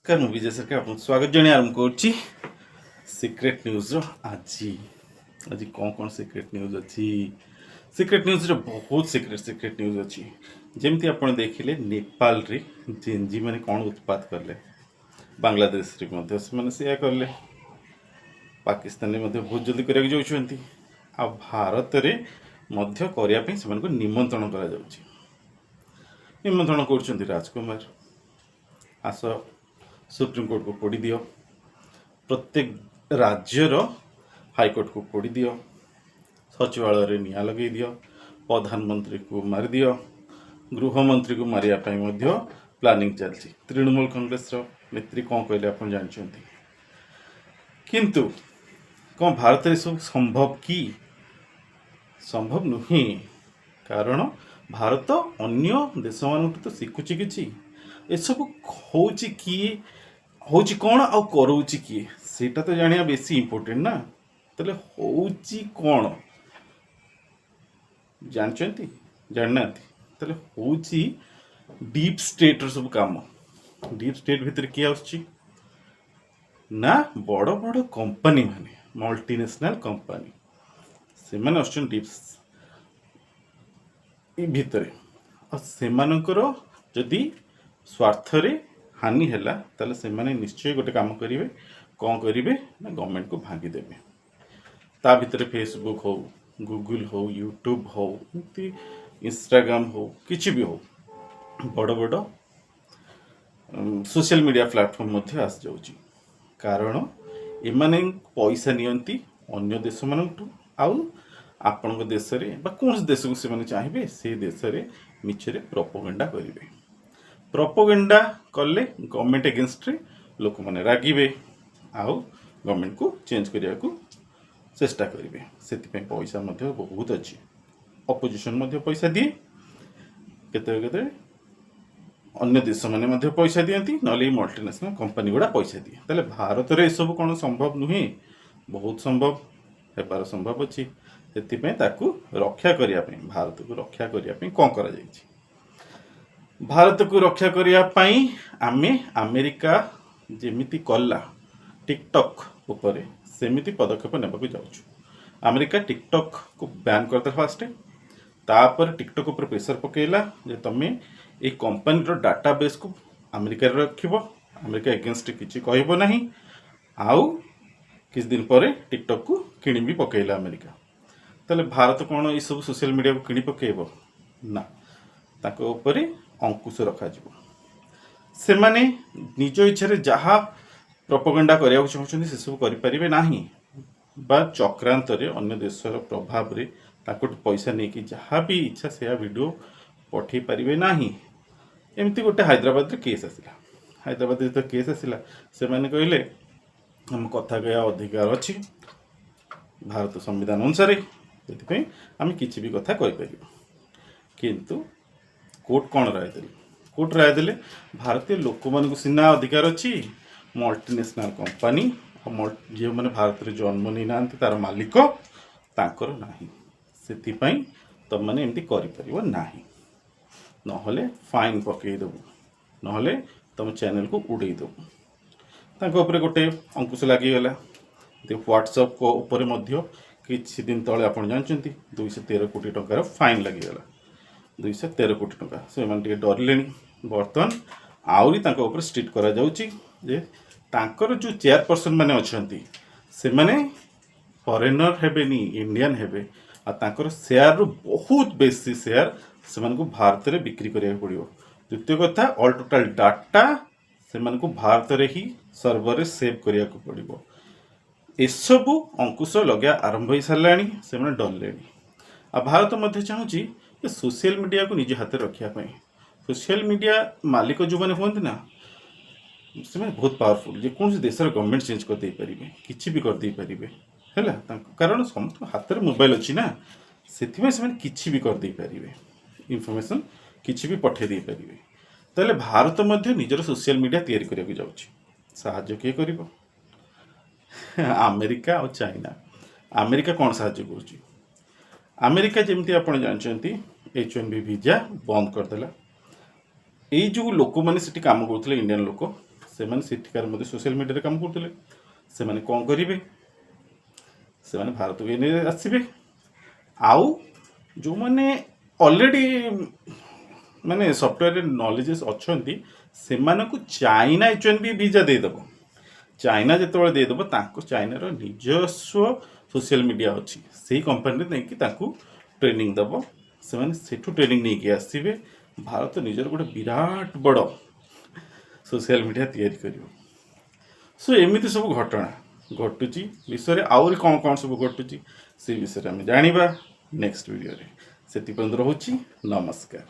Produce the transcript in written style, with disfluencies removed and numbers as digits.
नमस्कार ମୁଁ ବିଜୟ ସରକାର ଆପଣଙ୍କୁ ସ୍ୱାଗତ ଜଣାଇ ଆରମ୍ଭ କରୁଛି ସିକ୍ରେଟ୍ ନ୍ୟୁଜ୍ର ଆଜି କ'ଣ ସିକ୍ରେଟ୍ ନ୍ୟୁଜ୍ ଅଛି। ସିକ୍ରେଟ୍ ନ୍ୟୁଜ୍ରେ ବହୁତ ସିକ୍ରେଟ୍ ନ୍ୟୁଜ୍ ଅଛି। ଯେମିତି ଆପଣ ଦେଖିଲେ ନେପାଳରେ ଜେନ୍ଜି ମାନେ କ'ଣ ଉତ୍ପାତ କଲେ, ବାଂଲାଦେଶରେ ମଧ୍ୟ ସେମାନେ ସେୟା କଲେ, ପାକିସ୍ତାନରେ ମଧ୍ୟ ବହୁତ ଜଲ୍ଦି କରିବାକୁ ଯାଉଛନ୍ତି, ଆଉ ଭାରତରେ ମଧ୍ୟ କରିବା ପାଇଁ ସେମାନଙ୍କୁ ନିମନ୍ତ୍ରଣ କରାଯାଉଛି। ନିମନ୍ତ୍ରଣ କରୁଛନ୍ତି ରାଜକୁମାର, ଆସ ସୁପ୍ରିମକୋର୍ଟ को पोड़ी दियो, प्रत्येक राज्यर हाईकोर्ट को पोड़ी दियो, सचिवालय निया लगे दियो, प्रधानमंत्री को मारी दियो, गृहमंत्री को मारिया प्लानिंग चलती। तृणमूल कांग्रेस नेत्री कौन कहले आप जानते, किंतु कौन भारत में सब संभव कि संभव नुहे, कारण भारत अन्य देश मान तो शिखुची कि एसबू हूँ किए हूँ कौन आउ करोची किए सेटा तो जानिया बेसी इंपोर्टेंट ना। तेल हूँ कौन जानते जानना, तेल हूँ डीप स्टेट सब काम। डीप स्टेट भितर किए ना बड़ बड़ कंपनी माने मल्टीनेशनल कंपनी से माने डीप भितर सेमानकर जदि स्वार्थरे हानि है ताले से माने निश्चय गोटे काम करेंगे, कौन करेंगे ना गवर्नमेंट को भांगी देवे। ता भितर फेसबुक हो, गूगल हो, यूट्यूब हो, इंस्टाग्राम हो, किसी भी हो, बड़ बड़ सोशल मीडिया प्लेटफॉर्म मध्य आस जाउची। कारण एमाने पैसा नियंती अन्य देश मानू आउ आपण देश रे बा कौन देश को से माने चाहिए से देश रे मिछरे प्रोपोगेंडा करेंगे। प्रोपोगेंडा कले गवर्नमेंट एगेंस्ट रे लोक मैंने रागिबे, आउ गवर्नमेंट को चेंज करने को चेष्टा करेंगे। से पैसा मध्य बहुत अच्छी, अपोजिशन मध्य पैसा दिए, केते अन्य देश मैंने मध्य पैसा दियंती, नले मल्टीनेशनल कंपनी गुड़ा पैसा दिए। ताले भारत रे सब कौन संभव नुहे, बहुत संभव हेबार संभव अच्छी। से रक्षा करने, भारत को रक्षा करने कौन करा जायछि। भारत को रक्षा करने आमे अमेरिका जेमिति कला टिकटॉक उपरे सेमिति पदक्षेप नेबा को जाउछु। अमेरिका टिकटॉक को बैन करदे फास्ट, तापर टिकटॉक ऊपर प्रेशर पकेला जे तमे ए कंपनी रो डाटाबेस को अमेरिका रे रखिबो, अमेरिका एगेंस्ट किछि कहबो नाही, आउ किछ दिन परे टिकटॉक को किणी भी पकेला अमेरिका। ताले भारत कोन ए सब सोशल मीडिया को किणी पकेबो ना, ताको ऊपर अंकुश रखा जिवो। से माने निज इच्छा रे जहा प्रोपोगेंडा करिया चाहछन्ती से सब करि परिबे नाही, बा चक्रांत रे अन्य देशर प्रभाव रे ताको पैसा नहीं कि जहाँ भी इच्छा से वीडियो पठे पारिबे नाही। एमती गोटे हैदराबाद रे केस आसिला, हैदराबाद रे तो केस आसिला, से माने कहले हम कथा कहया अधिकार अछि भारत संविधान अनुसार, से आम किसी भी कथा कहि परिबो। किंतु कोर्ट कौन राय देले, कोर्ट राय देले भारतीय लोक मान सीना अधिकार अच्छी, मल्टीनेशनल कंपनी जो मैंने भारत में जन्म नहीं ना तार मालिक तांकर नाही, सेथिपाई तुम मैंने एमती करिपरिबो नाही, नहले फाइन पकई देबो, नहले तुम चैनल को उड़े देबो। तांको ऊपर गोटे अंकुश लागिगला। व्हाट्सएप को ऊपर मध्य किछि दिन तले आपण जानचंती 213 कोटी टंकार फाइन लागिगला, 213 कोटी टंका। से माने डरले, बर्तमान आउरी तांको ऊपर स्ट्रिक्ट करा जाउची जे तांकर जो चेयरपर्सन माने अछंती से माने फॉरेनर हेबेनी, इंडियन हेबे, आ तांकर शेयर रो बहुत बेसी शेयर से माने को भारत रे बिक्री करिया पड़ियो। द्वितीय कथा ऑल टोटल डाटा से माने को भारत रे ही सर्वर रे सेव करिया को पड़ियो। एसबू अंकुश लगे आरंभ हो साराणी, से माने डरलेनी। आ भारत मध्य चाहूँगी ये सोशल मीडिया को निज हाथ रखापी। सोशल मीडिया मालिक जो मैंने कहते ना, से बहुत पावरफुल, जेकोसी देशर गवर्नमेंट चेंज करदे पारे, किसी भी करदे पारे है, कारण समस्त हाथ में मोबाइल अच्छी ना, से किसी भी करदे पारे, इनफॉरमेशन किसी भी पठे दे पारे। ताले भारत मध्य निजर सोशल मीडिया तैयारी करने जाउछि, साहाय्य किए करिवो? अमेरिका और चाइना। अमेरिका कौन साहाय्य करुछि? अमेरिका जमती आप जानते H1B वीजा बंद करदेला। यही जो लोक मैंने कम करुले इंडियन लोक ସେମାନେ ସେଠିକାର ମଧ୍ୟ ସୋସିଆଲ ମିଡ଼ିଆରେ କାମ କରୁଥିଲେ। ସେମାନେ କ'ଣ କରିବେ, ସେମାନେ ଭାରତକୁ ଏନେ ଆସିବେ। ଆଉ ଯେଉଁମାନେ ଅଲରେଡ଼ି ମାନେ ସଫ୍ଟୱେରରେ ନଲେଜେସ୍ ଅଛନ୍ତି ସେମାନଙ୍କୁ ଚାଇନା H1B ଭିଜା ଦେଇଦେବ। ଚାଇନା ଯେତେବେଳେ ଦେଇଦେବ ତାଙ୍କ ଚାଇନାର ନିଜସ୍ୱ ସୋସିଆଲ ମିଡ଼ିଆ ଅଛି, ସେଇ କମ୍ପାନୀରେ ନେଇକି ତାଙ୍କୁ ଟ୍ରେନିଂ ଦେବ। ସେମାନେ ସେଠୁ ଟ୍ରେନିଂ ନେଇକି ଆସିବେ, ଭାରତ ନିଜର ଗୋଟେ ବିରାଟ ବଡ଼ ସୋସିଆଲ ମିଡ଼ିଆ ତିଆରି କରିବ। ସୋ ଏମିତି ସବୁ ଘଟଣା ଘଟୁଛି ବିଶ୍ୱରେ। ଆହୁରି କ'ଣ କ'ଣ ସବୁ ଘଟୁଛି ସେଇ ବିଷୟରେ ଆମେ ଜାଣିବା ନେକ୍ସଟ ଭିଡ଼ିଓରେ। ସେଥିପାଇଁ ରହୁଛି, ନମସ୍କାର।